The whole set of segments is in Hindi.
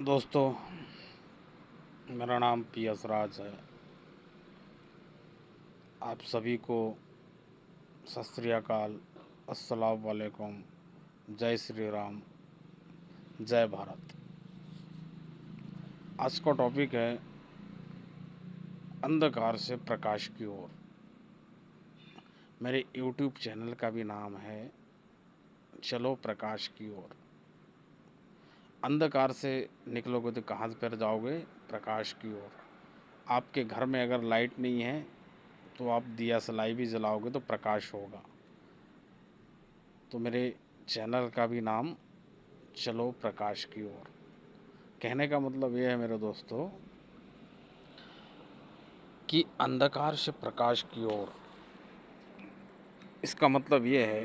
दोस्तों, मेरा नाम पी असराज है। आप सभी को सत श्री अकाल, अस्सलाम वालेकुम, जय श्री राम, जय भारत। आज का टॉपिक है अंधकार से प्रकाश की ओर। मेरे यूट्यूब चैनल का भी नाम है चलो प्रकाश की ओर। अंधकार से निकलोगे तो कहाँ पर जाओगे? प्रकाश की ओर। आपके घर में अगर लाइट नहीं है तो आप दिया सलाई भी जलाओगे तो प्रकाश होगा। तो मेरे चैनल का भी नाम चलो प्रकाश की ओर। कहने का मतलब ये है मेरे दोस्तों कि अंधकार से प्रकाश की ओर। इसका मतलब ये है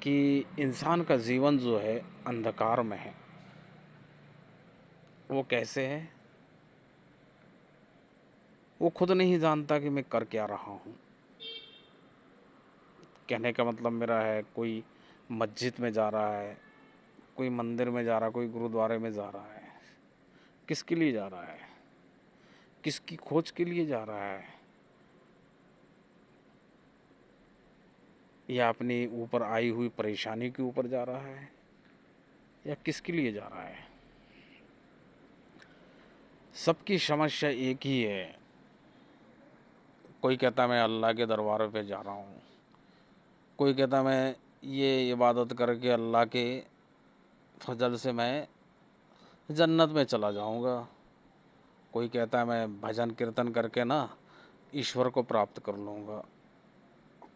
कि इंसान का जीवन जो है अंधकार में है। वो कैसे है? वो खुद नहीं जानता कि मैं कर क्या रहा हूँ। कहने का मतलब मेरा है, कोई मस्जिद में जा रहा है, कोई मंदिर में जा रहा है, कोई गुरुद्वारे में जा रहा है। किसके लिए जा रहा है? किसकी खोज के लिए जा रहा है? या अपनी ऊपर आई हुई परेशानी के ऊपर जा रहा है, या किसके लिए जा रहा है? सबकी समस्या एक ही है। कोई कहता मैं अल्लाह के दरबार पे जा रहा हूँ, कोई कहता मैं ये इबादत करके अल्लाह के फजल से मैं जन्नत में चला जाऊँगा। कोई कहता है मैं भजन कीर्तन करके ना ईश्वर को प्राप्त कर लूँगा।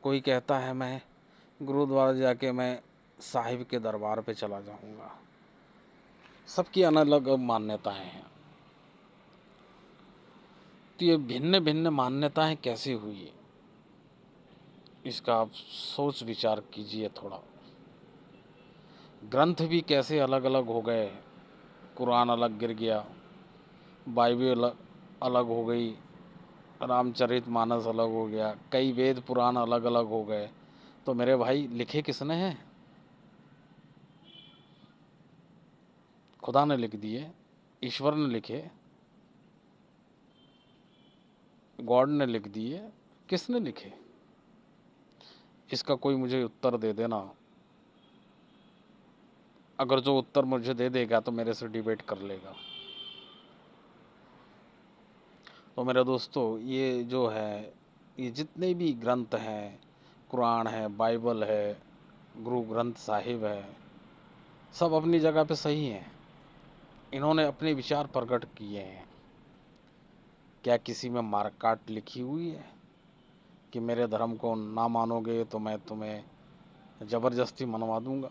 कोई कहता है मैं गुरुद्वारा जाके मैं साहिब के दरबार पे चला जाऊँगा। सबकी अलग अलग मान्यताएं हैं। तो ये भिन्न भिन्न मान्यताएं कैसे हुई, इसका आप सोच विचार कीजिए थोड़ा। ग्रंथ भी कैसे अलग अलग हो गए। कुरान अलग गिर गया, बाइबल अलग हो गई, रामचरितमानस अलग हो गया, कई वेद पुराण अलग अलग हो गए। तो मेरे भाई, लिखे किसने हैं? खुदा ने लिख दिए, ईश्वर ने लिखे, गॉड ने लिख दिए। किसने लिखे? इसका कोई मुझे उत्तर दे देना। अगर जो उत्तर मुझे दे देगा तो मेरे से डिबेट कर लेगा। तो मेरे दोस्तों, ये जो है, ये जितने भी ग्रंथ हैं, कुरान है, बाइबल है, गुरु ग्रंथ साहिब है, सब अपनी जगह पे सही हैं। इन्होंने अपने विचार प्रकट किए हैं। क्या किसी में मारकाट लिखी हुई है कि मेरे धर्म को ना मानोगे तो मैं तुम्हें ज़बरदस्ती मनवा दूंगा?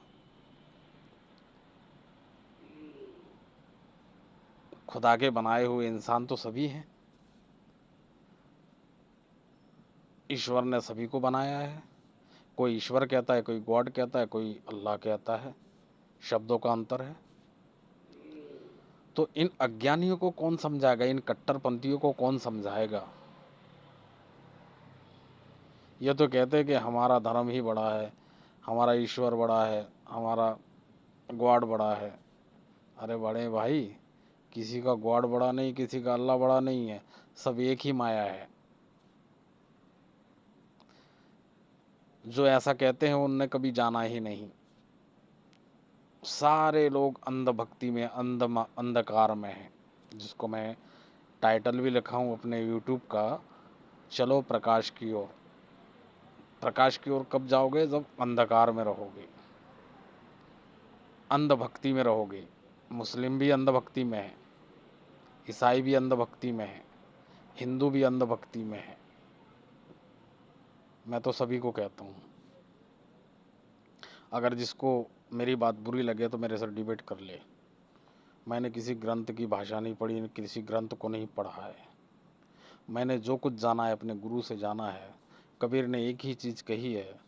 खुदा के बनाए हुए इंसान तो सभी हैं। ईश्वर ने सभी को बनाया है। कोई ईश्वर कहता है, कोई गॉड कहता है, कोई अल्लाह कहता है। शब्दों का अंतर है। तो इन अज्ञानियों को कौन समझाएगा? इन कट्टरपंथियों को कौन समझाएगा? ये तो कहते हैं कि हमारा धर्म ही बड़ा है, हमारा ईश्वर बड़ा है, हमारा गॉड बड़ा है। अरे बड़े भाई, किसी का गॉड बड़ा नहीं, किसी का अल्लाह बड़ा नहीं है। सब एक ही माया है। जो ऐसा कहते हैं उनने कभी जाना ही नहीं। सारे लोग अंधभक्ति में, अंधकार में हैं। जिसको मैं टाइटल भी लिखा हूँ अपने यूट्यूब का, चलो प्रकाश की ओर। प्रकाश की ओर कब जाओगे? जब अंधकार में रहोगे, अंधभक्ति में रहोगे। मुस्लिम भी अंधभक्ति में है, ईसाई भी अंधभक्ति में है, हिंदू भी अंधभक्ति में है। मैं तो सभी को कहता हूँ। अगर जिसको मेरी बात बुरी लगे तो मेरे से डिबेट कर ले। मैंने किसी ग्रंथ की भाषा नहीं पढ़ी, किसी ग्रंथ को नहीं पढ़ा है। मैंने जो कुछ जाना है अपने गुरु से जाना है। कबीर ने एक ही चीज़ कही है,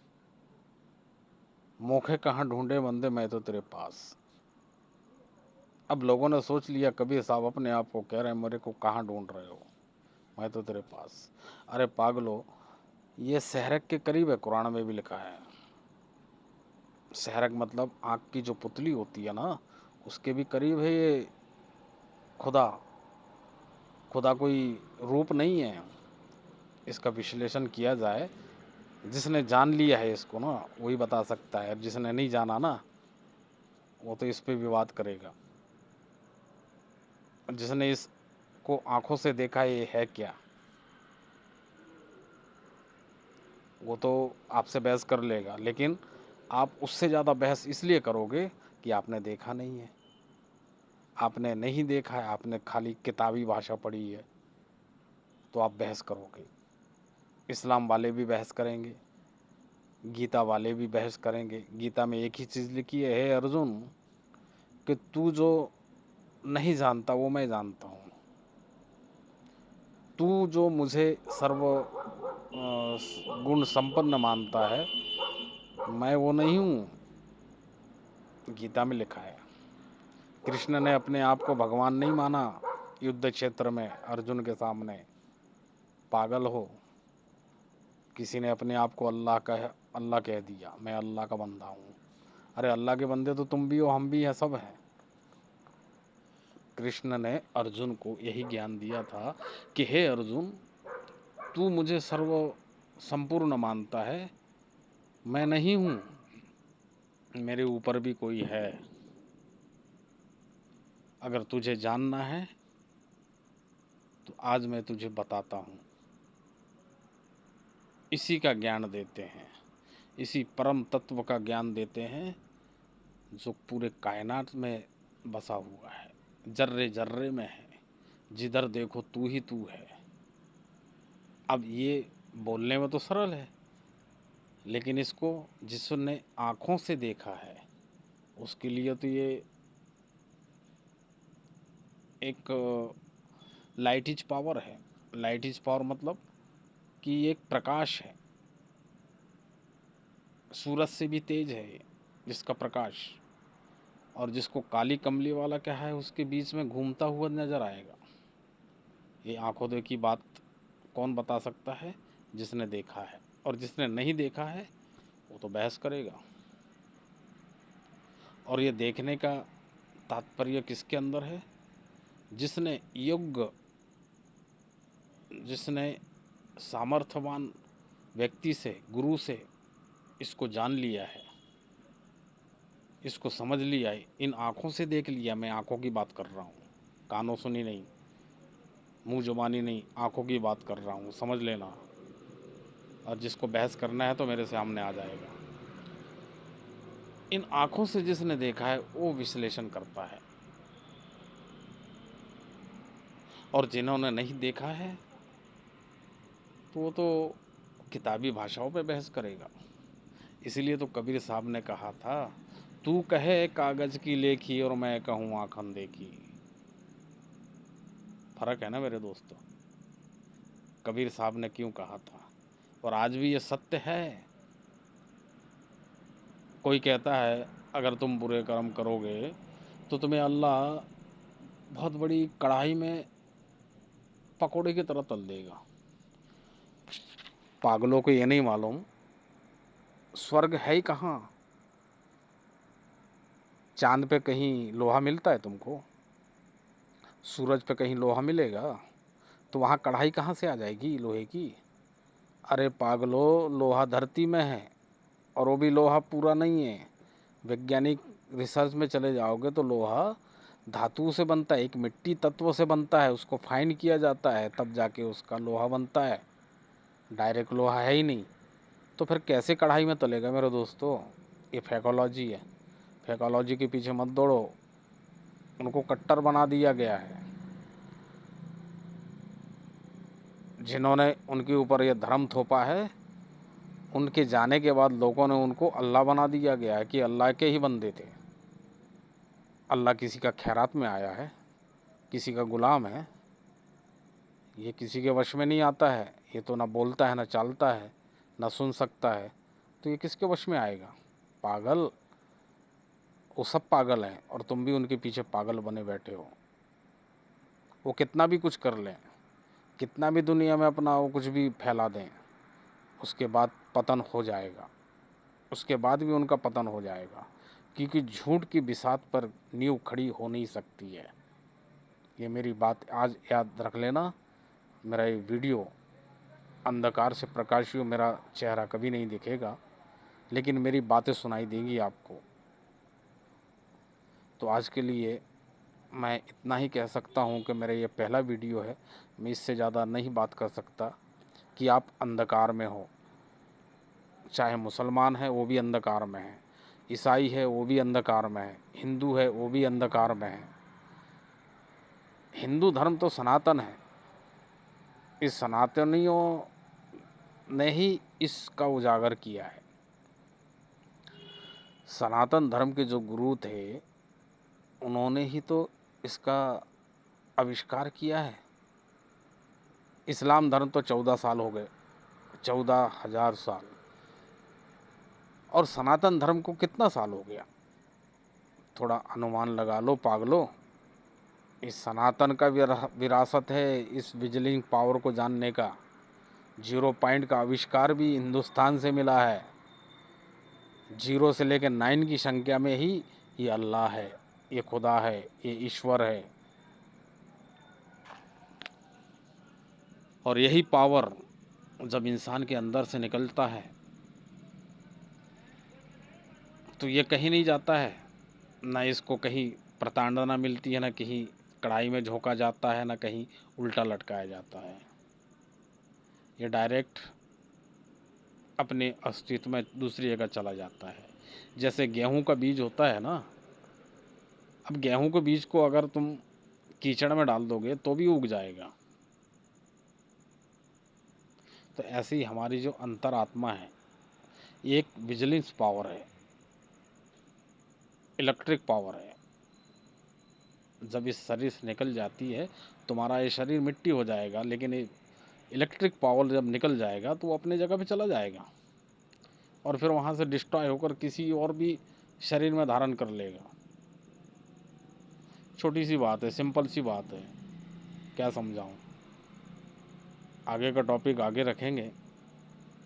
मोखे कहाँ ढूंढे बंदे मैं तो तेरे पास। अब लोगों ने सोच लिया कबीर साहब अपने आप को कह रहे हैं मेरे को कहाँ ढूंढ रहे हो, मैं तो तेरे पास। अरे पागलो, ये सहरक के करीब है, कुरान में भी लिखा है। सहरक मतलब आँख की जो पुतली होती है ना, उसके भी करीब है ये खुदा खुदा कोई रूप नहीं है। इसका विश्लेषण किया जाए, जिसने जान लिया है इसको ना वही बता सकता है, जिसने नहीं जाना ना वो तो इस पे विवाद करेगा। जिसने इसको आंखों से देखा ये है क्या, वो तो आपसे बहस कर लेगा, लेकिन आप उससे ज़्यादा बहस इसलिए करोगे कि आपने देखा नहीं है। आपने नहीं देखा है, आपने खाली किताबी भाषा पढ़ी है, तो आप बहस करोगे। इस्लाम वाले भी बहस करेंगे, गीता वाले भी बहस करेंगे। गीता में एक ही चीज़ लिखी है, हे अर्जुन, कि तू जो नहीं जानता वो मैं जानता हूँ। तू जो मुझे सर्व गुण संपन्न मानता है, मैं वो नहीं हूँ। गीता में लिखा है। कृष्ण ने अपने आप को भगवान नहीं माना युद्ध क्षेत्र में अर्जुन के सामने। पागल हो। किसी ने अपने आप को अल्लाह कह दिया, मैं अल्लाह का बंदा हूँ। अरे अल्लाह के बंदे तो तुम भी हो, हम भी हैं, सब हैं। कृष्ण ने अर्जुन को यही ज्ञान दिया था कि हे अर्जुन, तू मुझे सर्व संपूर्ण मानता है, मैं नहीं हूँ, मेरे ऊपर भी कोई है। अगर तुझे जानना है तो आज मैं तुझे बताता हूँ। इसी का ज्ञान देते हैं, इसी परम तत्व का ज्ञान देते हैं जो पूरे कायनात में बसा हुआ है, जर्रे जर्रे में है, जिधर देखो तू ही तू है। अब ये बोलने में तो सरल है, लेकिन इसको जिसने आँखों से देखा है उसके लिए तो ये एक लाइट इज पावर है। लाइट इज पावर मतलब कि ये एक प्रकाश है, सूरज से भी तेज है ये, जिसका प्रकाश। और जिसको काली कमली वाला क्या है उसके बीच में घूमता हुआ नजर आएगा। ये आंखों देखी बात कौन बता सकता है? जिसने देखा है। और जिसने नहीं देखा है वो तो बहस करेगा। और ये देखने का तात्पर्य किसके अंदर है? जिसने योग्य, जिसने सामर्थ्यवान व्यक्ति से, गुरु से इसको जान लिया है, इसको समझ लिया है, इन आँखों से देख लिया। मैं आँखों की बात कर रहा हूँ, कानों सुनी नहीं, मुंह जुबानी नहीं, आँखों की बात कर रहा हूँ, समझ लेना। और जिसको बहस करना है तो मेरे सामने आ जाएगा। इन आँखों से जिसने देखा है वो विश्लेषण करता है, और जिन्होंने नहीं देखा है तो वो तो किताबी भाषाओं पे बहस करेगा। इसलिए तो कबीर साहब ने कहा था, तू कहे कागज़ की लेखी और मैं कहूँ आँख अंधे की। फर्क है ना मेरे दोस्तों। कबीर साहब ने क्यों कहा था, और आज भी ये सत्य है। कोई कहता है अगर तुम बुरे कर्म करोगे तो तुम्हें अल्लाह बहुत बड़ी कढ़ाई में पकोड़े की तरह तल देगा। पागलों को ये नहीं मालूम स्वर्ग है ही कहाँ। चांद पे कहीं लोहा मिलता है तुमको? सूरज पे कहीं लोहा मिलेगा? तो वहाँ कढ़ाई कहाँ से आ जाएगी लोहे की? अरे पागलो, लोहा धरती में है, और वो भी लोहा पूरा नहीं है। वैज्ञानिक रिसर्च में चले जाओगे तो लोहा धातु से बनता है, एक मिट्टी तत्व से बनता है, उसको फाइन किया जाता है तब जाके उसका लोहा बनता है। डायरेक्ट लोहा है ही नहीं, तो फिर कैसे कढ़ाई में तलेगा मेरे दोस्तों? ये फैकोलॉजी है। फैकोलॉजी के पीछे मत दौड़ो, उनको कट्टर बना दिया गया है। जिन्होंने उनके ऊपर ये धर्म थोपा है, उनके जाने के बाद लोगों ने उनको अल्लाह बना दिया गया है कि अल्लाह के ही बंदे थे। अल्लाह किसी का खैरात में आया है, किसी का गुलाम है, ये किसी के वश में नहीं आता है। ये तो ना बोलता है, ना चालता है, ना सुन सकता है, तो ये किसके वश में आएगा? पागल। वो सब पागल हैं और तुम भी उनके पीछे पागल बने बैठे हो। वो कितना भी कुछ कर लें, कितना भी दुनिया में अपना वो कुछ भी फैला दें, उसके बाद पतन हो जाएगा। उसके बाद भी उनका पतन हो जाएगा, क्योंकि झूठ की बिसात पर नींव खड़ी हो नहीं सकती है। ये मेरी बात आज याद रख लेना। मेरा ये वीडियो अंधकार से प्रकाशियों मेरा चेहरा कभी नहीं दिखेगा, लेकिन मेरी बातें सुनाई देंगी आपको। तो आज के लिए मैं इतना ही कह सकता हूँ कि मेरा ये पहला वीडियो है, मैं इससे ज़्यादा नहीं बात कर सकता। कि आप अंधकार में हो, चाहे मुसलमान है वो भी अंधकार में है, ईसाई है वो भी अंधकार में है, हिंदू है वो भी अंधकार में है। हिंदू धर्म तो सनातन है, इस सनातनियों ने ही इसका उजागर किया है। सनातन धर्म के जो गुरु थे उन्होंने ही तो इसका आविष्कार किया है। इस्लाम धर्म तो 14 साल हो गए, 14,000 साल। और सनातन धर्म को कितना साल हो गया, थोड़ा अनुमान लगा लो पागलो। इस सनातन का विरासत है इस विजिलिंग पावर को जानने का। 0 पॉइंट का आविष्कार भी हिंदुस्तान से मिला है। 0 से लेकर 9 की संख्या में ही ये अल्लाह है, ये खुदा है, ये ईश्वर है। और यही पावर जब इंसान के अंदर से निकलता है तो ये कहीं नहीं जाता है, ना इसको कहीं प्रताड़ना मिलती है, ना कहीं कढ़ाई में झोंका जाता है, ना कहीं उल्टा लटकाया जाता है। ये डायरेक्ट अपने अस्तित्व में दूसरी जगह चला जाता है। जैसे गेहूं का बीज होता है ना, अब गेहूं के बीज को अगर तुम कीचड़ में डाल दोगे तो भी उग जाएगा। तो ऐसे ही हमारी जो अंतरात्मा है, ये एक विजिलेंस पावर है, इलेक्ट्रिक पावर है। जब इस शरीर से निकल जाती है, तुम्हारा ये शरीर मिट्टी हो जाएगा, लेकिन ये इलेक्ट्रिक पावर जब निकल जाएगा तो वो अपने जगह पे चला जाएगा और फिर वहाँ से डिस्ट्रॉय होकर किसी और भी शरीर में धारण कर लेगा। छोटी सी बात है, सिंपल सी बात है, क्या समझाऊँ। आगे का टॉपिक आगे रखेंगे।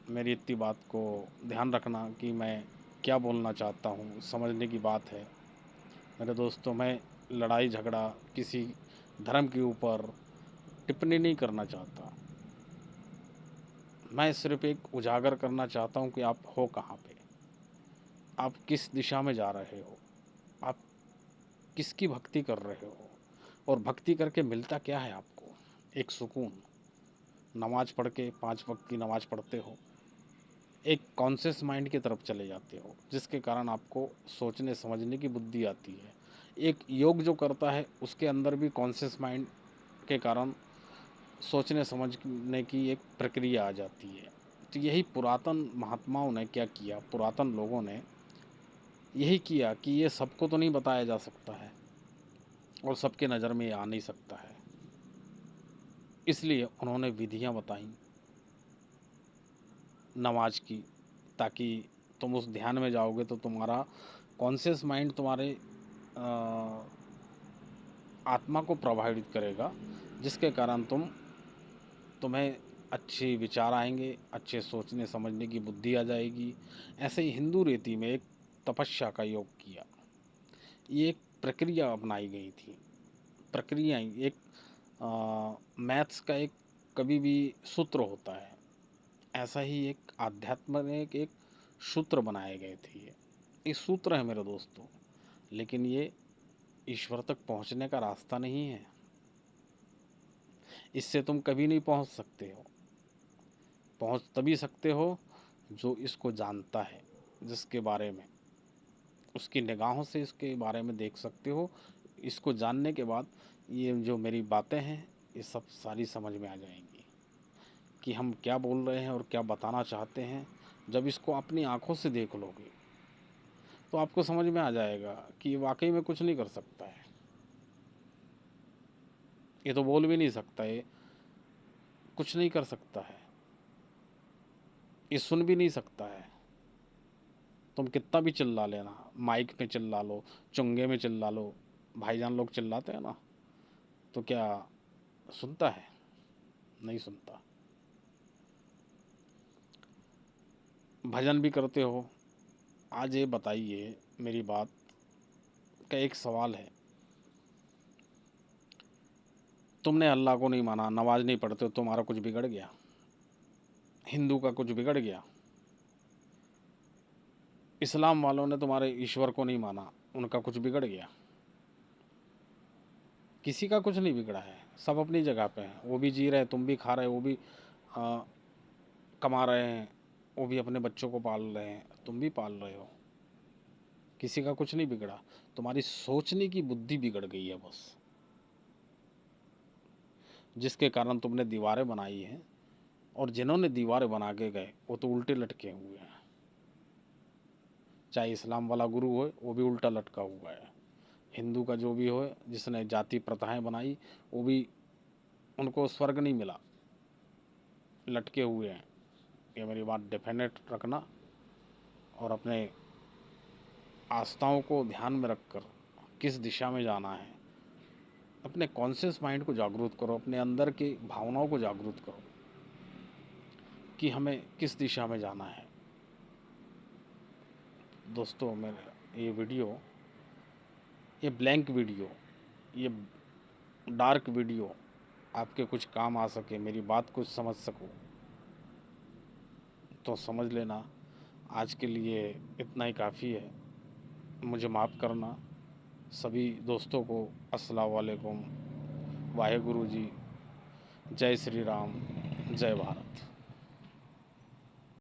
मेरी इतनी बात को ध्यान रखना कि मैं क्या बोलना चाहता हूँ, समझने की बात है मेरे दोस्तों। मैं लड़ाई झगड़ा किसी धर्म के ऊपर टिप्पणी नहीं करना चाहता। मैं सिर्फ एक उजागर करना चाहता हूँ कि आप हो कहाँ पे, आप किस दिशा में जा रहे हो, आप किसकी भक्ति कर रहे हो, और भक्ति करके मिलता क्या है आपको। एक सुकून, नमाज पढ़ के 5 वक्त की नमाज पढ़ते हो, एक कॉन्शियस माइंड की तरफ चले जाते हो, जिसके कारण आपको सोचने समझने की बुद्धि आती है। एक योग जो करता है उसके अंदर भी कॉन्शियस माइंड के कारण सोचने समझने की एक प्रक्रिया आ जाती है। तो यही पुरातन महात्माओं ने क्या किया, पुरातन लोगों ने यही किया कि ये सबको तो नहीं बताया जा सकता है और सबके नज़र में ये आ नहीं सकता है, इसलिए उन्होंने विधियां बताई नमाज की, ताकि तुम उस ध्यान में जाओगे तो तुम्हारा कॉन्शियस माइंड तुम्हारे आत्मा को प्रभावित करेगा, जिसके कारण तुम्हें अच्छे विचार आएंगे, अच्छे सोचने समझने की बुद्धि आ जाएगी। ऐसे ही हिंदू रीति में एक तपस्या का योग किया, ये एक प्रक्रिया अपनाई गई थी। प्रक्रिया एक मैथ्स का एक कभी भी सूत्र होता है, ऐसा ही एक आध्यात्म में एक सूत्र बनाए गए थे। ये सूत्र है मेरे दोस्तों, लेकिन ये ईश्वर तक पहुंचने का रास्ता नहीं है। इससे तुम कभी नहीं पहुंच सकते हो। पहुंच तभी सकते हो जो इसको जानता है, जिसके बारे में उसकी निगाहों से इसके बारे में देख सकते हो। इसको जानने के बाद ये जो मेरी बातें हैं ये सब सारी समझ में आ जाएंगी कि हम क्या बोल रहे हैं और क्या बताना चाहते हैं। जब इसको अपनी आंखों से देख लोगे तो आपको समझ में आ जाएगा कि ये वाकई में कुछ नहीं कर सकता है। ये तो बोल भी नहीं सकता, ये कुछ नहीं कर सकता है, ये सुन भी नहीं सकता है। तुम कितना भी चिल्ला लेना, माइक में चिल्ला लो, चुंगे में चिल्ला लो, भाईजान लोग चिल्लाते हैं ना, तो क्या सुनता है? नहीं सुनता। भजन भी करते हो। आज ये बताइए, मेरी बात का एक सवाल है, तुमने अल्लाह को नहीं माना, नमाज नहीं पढ़ते, तुम्हारा कुछ बिगड़ गया? हिंदू का कुछ बिगड़ गया? इस्लाम वालों ने तुम्हारे ईश्वर को नहीं माना, उनका कुछ बिगड़ गया? किसी का कुछ नहीं बिगड़ा है, सब अपनी जगह पे हैं। वो भी जी रहे, तुम भी खा रहे, वो भी आ, कमा रहे हैं, वो भी अपने बच्चों को पाल रहे हैं, तुम भी पाल रहे हो। किसी का कुछ नहीं बिगड़ा, तुम्हारी सोचने की बुद्धि बिगड़ गई है बस, जिसके कारण तुमने दीवारें बनाई हैं। और जिन्होंने दीवारें बना के गए वो तो उल्टे लटके हुए हैं। चाहे इस्लाम वाला गुरु हो, वो भी उल्टा लटका हुआ है। हिंदू का जो भी हो, जिसने जाति प्रथाएं बनाई, वो भी, उनको स्वर्ग नहीं मिला, लटके हुए हैं। ये मेरी बात डेफिनेट रखना, और अपने आस्थाओं को ध्यान में रखकर किस दिशा में जाना है, अपने कॉन्शियस माइंड को जागरूक करो, अपने अंदर की भावनाओं को जागरूक करो कि हमें किस दिशा में जाना है। दोस्तों, मेरे ये वीडियो, ये ब्लैंक वीडियो, ये डार्क वीडियो आपके कुछ काम आ सके, मेरी बात कुछ समझ सको तो समझ लेना। आज के लिए इतना ही काफ़ी है। मुझे माफ़ करना। सभी दोस्तों को अस्सलाम वालेकुम, वाहे गुरु जी, जय श्री राम, जय भारत।